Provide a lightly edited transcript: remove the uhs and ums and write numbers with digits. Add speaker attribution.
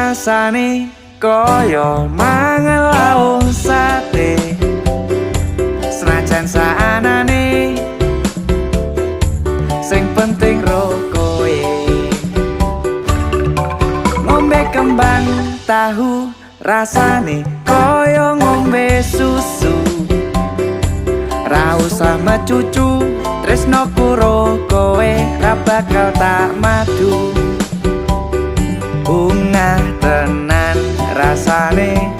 Speaker 1: rasane kaya mangan lauk sate. Senajan saanane sing penting ro kowe. Ngombe kembang tahu rasane kaya ngombe susu. Ra usah mecucu tresno kuro kowe ra bakal tak madu. Bungah tenan rasane